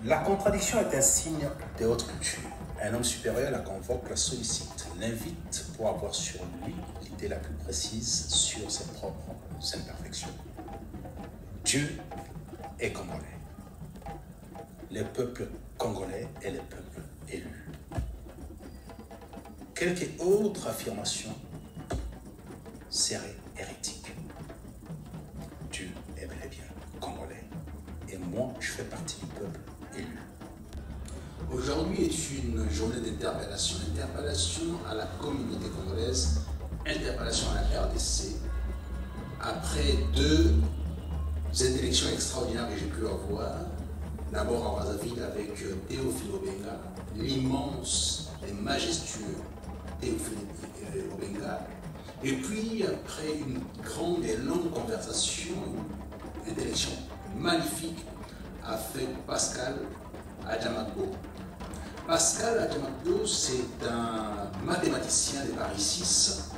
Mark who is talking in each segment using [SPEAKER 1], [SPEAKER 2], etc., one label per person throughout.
[SPEAKER 1] La contradiction est un signe de haute culture. Un homme supérieur la convoque, la sollicite, l'invite pour avoir sur lui l'idée la plus précise sur ses propres imperfections. Dieu est congolais. Le peuple congolais est le peuple élu. Quelque autre affirmation serait hérétique. Dieu est bel et bien congolais. Et moi, je fais partie du peuple élu.
[SPEAKER 2] Aujourd'hui est une journée d'interpellation. Interpellation à la communauté congolaise, interpellation à la RDC. Après deux élections extraordinaires que j'ai pu avoir, d'abord en Brazzaville avec Théophile Obenga, l'immense et majestueux Théophile Obenga, et puis après une grande et longue conversation, une élection magnifique avec Pascal Adjamakbo. Pascal Adjamakbo, c'est un mathématicien de Paris 6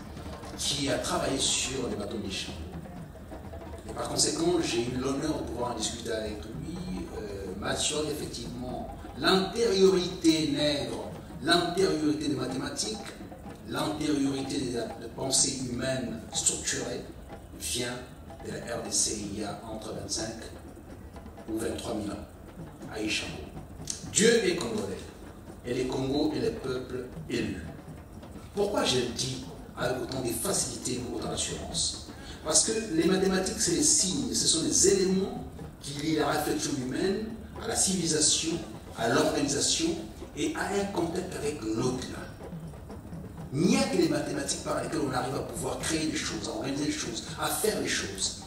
[SPEAKER 2] qui a travaillé sur les bateaux Michelin. Et par conséquent, j'ai eu l'honneur de pouvoir en discuter avec lui, m'assurer effectivement l'antériorité nègre, l'antériorité des mathématiques, l'antériorité de la pensée humaine structurée vient de la RDC il y a entre 25 ou 23 000 ans, à Ishango. Dieu est congolais, et les Congos est le peuple élu. Pourquoi je le dis avec autant de facilité et autant d'assurance? Parce que les mathématiques, c'est les signes, ce sont les éléments qui lient la réflexion humaine à la civilisation, à l'organisation et à un contact avec l'au-delà. Il n'y a que les mathématiques par lesquelles on arrive à pouvoir créer des choses, à organiser les choses, à faire les choses.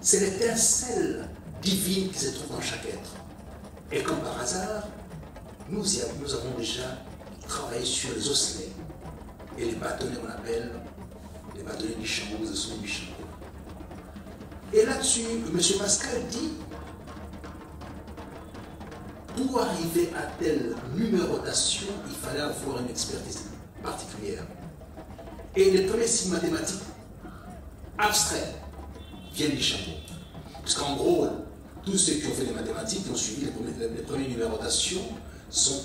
[SPEAKER 2] C'est l'étincelle divine qui se trouve dans chaque être. Et comme par hasard, nous avons déjà travaillé sur les osselets et les bâtonnets qu'on appelle les bâtonnets du Chango, les osselets du Chango. Et là-dessus, M. Pascal dit, pour arriver à telle numérotation, il fallait avoir une expertise particulière. Et les premiers signes mathématiques abstraits viennent du Chango. Puisqu'en gros, tous ceux qui ont fait des mathématiques, qui ont suivi les premières numérotations, sont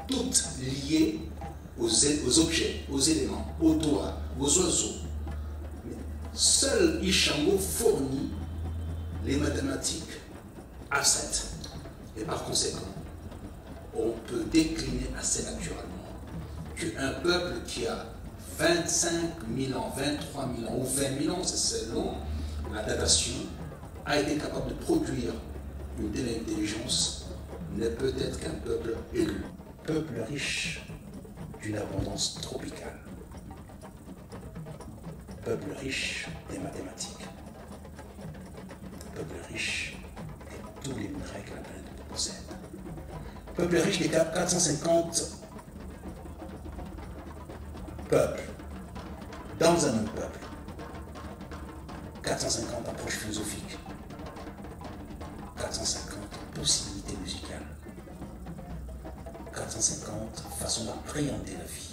[SPEAKER 2] toutes liées aux objets, aux éléments, aux doigts, aux oiseaux. Mais seul Ishango fournit les mathématiques abstraites. Et par conséquent, on peut décliner assez naturellement qu'un peuple qui a 25 000 ans, 23 000 ans ou 20 000 ans, c'est selon la datation, a été capable de produire une telle intelligence ne peut être qu'un peuple élu.
[SPEAKER 1] Peuple riche d'une abondance tropicale. Peuple riche des mathématiques. Peuple riche de tous les minerais que la planète possède. Peuple riche des 450 peuples dans un même peuple. 450 approches philosophiques. 450 possibilités musicales. 450 façons d'appréhender la vie.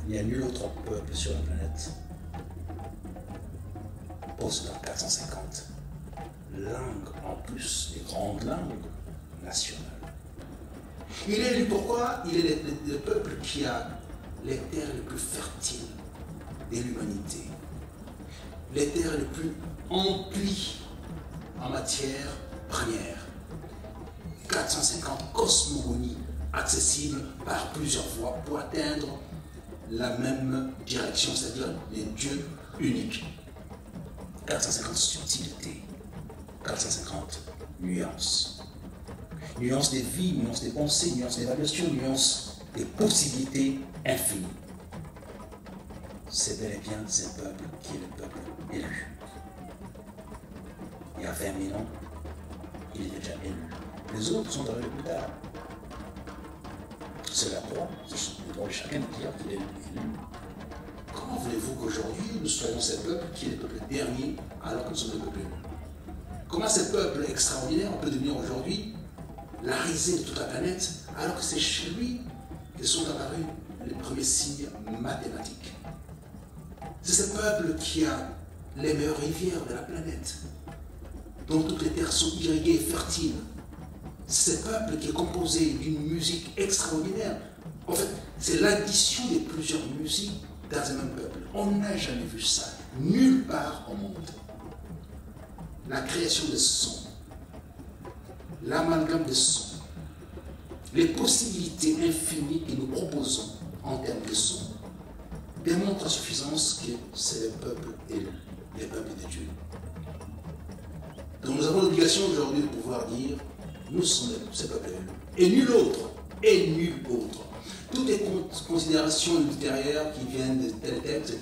[SPEAKER 1] Il n'y a nul autre peuple sur la planète possédant 450 langues, en plus des grandes langues nationales.
[SPEAKER 2] Il est élu pourquoi? Il est le peuple qui a les terres les plus fertiles de l'humanité, les terres les plus emplies en matière première. 450 cosmogonies accessibles par plusieurs voies pour atteindre la même direction, c'est-à-dire les dieux uniques.
[SPEAKER 1] 450 subtilités, 450 nuances. Nuances des vies, nuances des pensées, nuances d'évaluation, nuances des possibilités infinies. C'est bel et bien ce peuple qui est le peuple élu. Il y a 20 000 ans, il est déjà élu. Les autres sont arrivés plus tard. C'est leur droit, c'est le droit de chacun de dire qu'il est élu.
[SPEAKER 2] Comment voulez-vous qu'aujourd'hui nous soyons ce peuple qui est le peuple dernier alors que nous sommes le peuple élu? Comment ce peuple extraordinaire peut devenir aujourd'hui la risée de toute la planète alors que c'est chez lui que sont apparus les premiers signes mathématiques? C'est ce peuple qui a les meilleures rivières de la planète. dont toutes les terres sont irriguées et fertiles. Ce peuple qui est composé d'une musique extraordinaire. En fait, c'est l'addition de plusieurs musiques dans un même peuple. On n'a jamais vu ça, nulle part au monde. La création des sons, l'amalgame des sons, les possibilités infinies que nous proposons en termes de sons, démontrent à suffisance que c'est le peuple élu, les peuples de Dieu. Donc nous avons l'obligation aujourd'hui de pouvoir dire, nous sommes ces peuples élus, et nul autre, et nul autre. Toutes les considérations ultérieures qui viennent de tel texte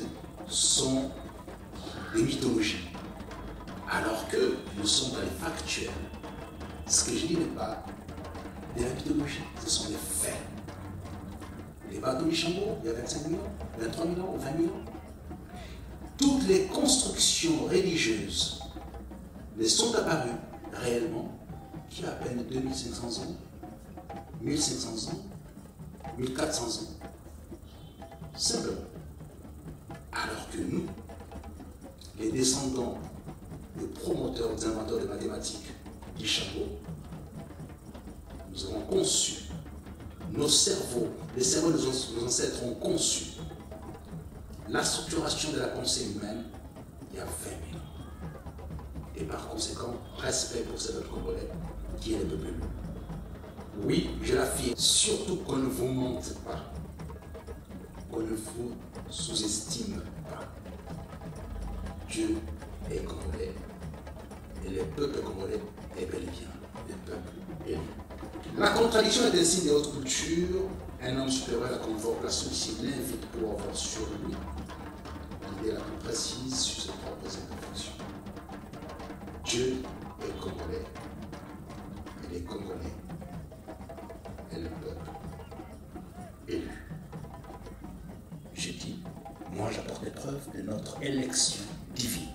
[SPEAKER 2] sont des mythologies, alors que nous sommes dans les factuels. Ce que je dis n'est pas de la mythologie, ce sont des faits. Les bateaux du Chambaud, il y a 25 millions, 23 millions, 20 millions. Toutes les constructions religieuses ne sont apparues réellement qu'il y a à peine 2500 ans, 1500 ans, 1400 ans. Simplement. Alors que nous, les descendants des promoteurs, des inventeurs de mathématiques du Chambaud, nous avons conçu, nos cerveaux, les cerveaux de nos ancêtres ont conçu la structuration de la pensée humaine il y a 20 000 ans. Et par conséquent, respect pour ce peuple congolais qui est le peuple élu. Oui, je l'affirme, surtout qu'on ne vous mente pas, qu'on ne vous sous-estime pas. Dieu est congolais et le peuple congolais est bel et bien le peuple élu. La contradiction est un signe de haute culture. Un homme supérieur la convoque, la sollicite, l'invite pour avoir sur lui l'idée la plus précise sur ses propres imperfections. Dieu est congolais et les Congolais est le peuple élu. Je dis, moi j'apporte les preuves de notre élection divine.